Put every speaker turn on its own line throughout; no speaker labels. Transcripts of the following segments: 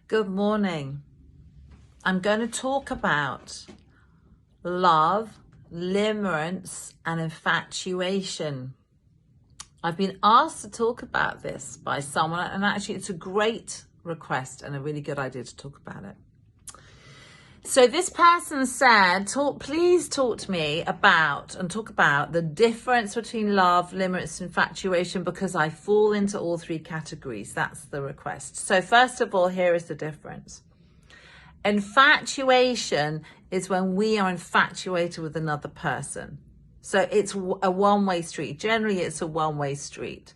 Good morning. I'm going to talk about love, limerence, and infatuation. I've been asked to talk about this by someone, and actually it's a great request and a really good idea to talk about it. So this person said, please talk to me about and talk about the difference between love, limerence, and infatuation, because I fall into all three categories. That's the request. So first of all, here is the difference. Infatuation is when we are infatuated with another person. So it's a one-way street. Generally, it's a one-way street.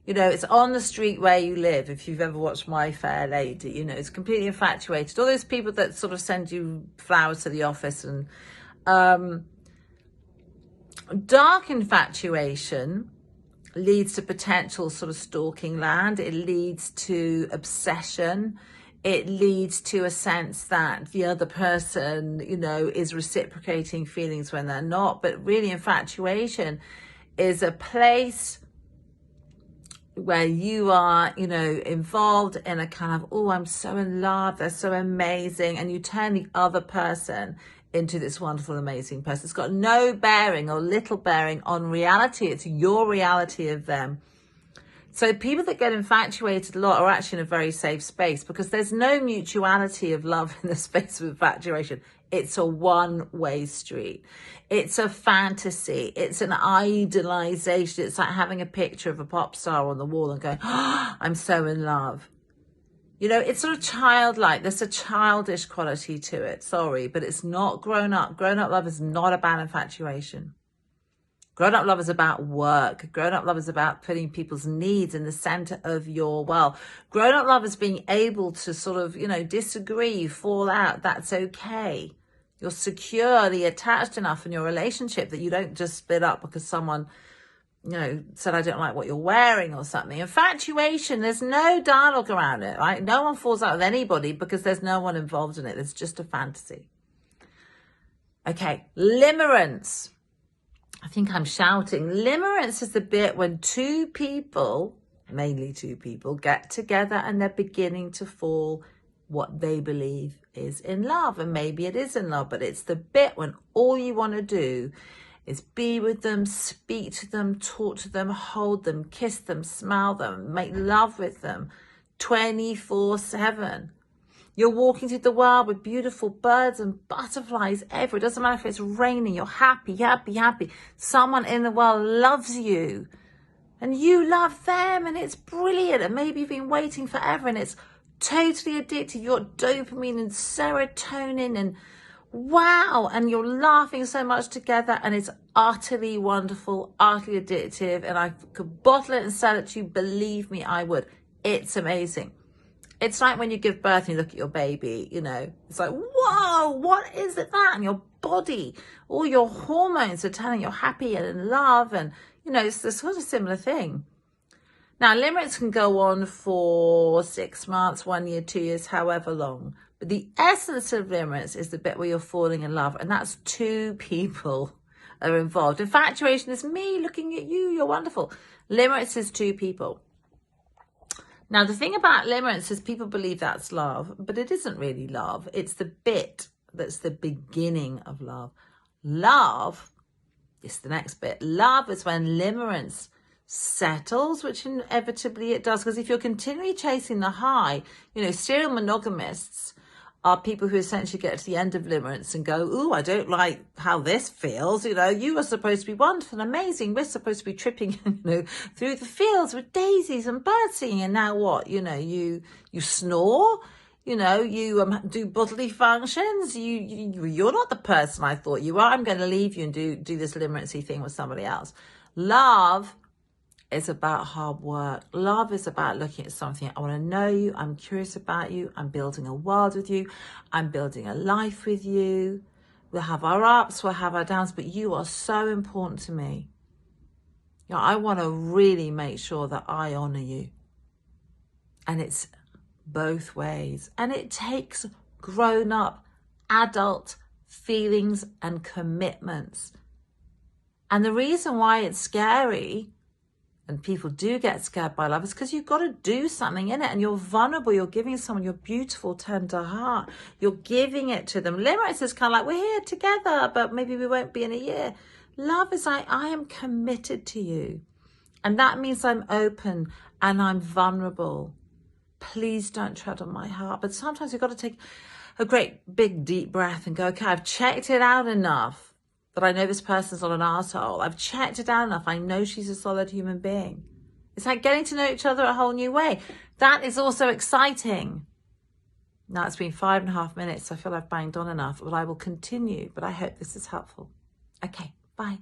You know, it's on the street where you live. If you've ever watched My Fair Lady, you know, it's completely infatuated. All those people that sort of send you flowers to the office. And dark infatuation leads to potential sort of stalking land. It leads to obsession. It leads to a sense that the other person, you know, is reciprocating feelings when they're not. But really, infatuation is a place where you are, you know, involved in a kind of, oh, I'm so in love, they're so amazing. And you turn the other person into this wonderful, amazing person. It's got no bearing or little bearing on reality. It's your reality of them. So people that get infatuated a lot are actually in a very safe space, because there's no mutuality of love in the space of infatuation. It's a one-way street. It's a fantasy. It's an idolization. It's like having a picture of a pop star on the wall and going, oh, I'm so in love. You know, it's sort of childlike. There's a childish quality to it. Sorry, but it's not grown up. Grown-up love is not about infatuation. Grown-up love is about work. Grown-up love is about putting people's needs in the center of your world. Grown-up love is being able to sort of, you know, disagree, fall out. That's okay. You're securely attached enough in your relationship that you don't just split up because someone, you know, said, I don't like what you're wearing or something. Infatuation, there's no dialogue around it, right? No one falls out with anybody because there's no one involved in it. It's just a fantasy. Okay, limerence. I think I'm shouting. Limerence is the bit when two people, mainly two people, get together and they're beginning to fall what they believe is in love. And maybe it is in love, but it's the bit when all you want to do is be with them, speak to them, talk to them, hold them, kiss them, smell them, make love with them 24/7. You're walking through the world with beautiful birds and butterflies everywhere. It doesn't matter if it's raining. You're happy, happy, happy. Someone in the world loves you and you love them, and it's brilliant. And maybe you've been waiting forever and it's totally addictive. You're dopamine and serotonin and wow. And you're laughing so much together and it's utterly wonderful, utterly addictive. And I could bottle it and sell it to you. Believe me, I would. It's amazing. It's like when you give birth and you look at your baby, you know, it's like, whoa, what is it that? And your body, all your hormones are telling you're happy and in love. And, you know, it's the sort of similar thing. Now, limerence can go on for 6 months, 1 year, 2 years, however long. But the essence of limerence is the bit where you're falling in love. And that's two people are involved. Infatuation is me looking at you. You're wonderful. Limerence is two people. Now, the thing about limerence is people believe that's love, but it isn't really love. It's the bit that's the beginning of love. Love is the next bit. Love is when limerence settles, which inevitably it does. Because if you're continually chasing the high, you know, serial monogamists are people who essentially get to the end of limerence and go, ooh, I don't like how this feels. You know, you were supposed to be wonderful and amazing. We're supposed to be tripping, you know, through the fields with daisies and birds singing. And now what? You know, you snore, you know, you do bodily functions. You're not the person I thought you were. I'm going to leave you and do this limerency thing with somebody else. Love is about hard work. Love is about looking at something. I want to know you. I'm curious about you. I'm building a world with you. I'm building a life with you. We'll have our ups, we'll have our downs, but you are so important to me. You know, I want to really make sure that I honor you. And it's both ways. And it takes grown-up, adult feelings and commitments. And the reason why it's scary and people do get scared by love, it's because you've got to do something in it, and you're vulnerable. You're giving someone your beautiful, tender heart. You're giving it to them. Limerence is kind of like, we're here together, but maybe we won't be in a year. Love is like, I am committed to you. And that means I'm open and I'm vulnerable. Please don't tread on my heart. But sometimes you've got to take a great big deep breath and go, okay, I've checked it out enough that I know this person's not an arsehole. I've checked it out enough. I know she's a solid human being. It's like getting to know each other a whole new way. That is also exciting. Now it's been 5.5 minutes. So I feel I've banged on enough, but I will continue. But I hope this is helpful. Okay, bye.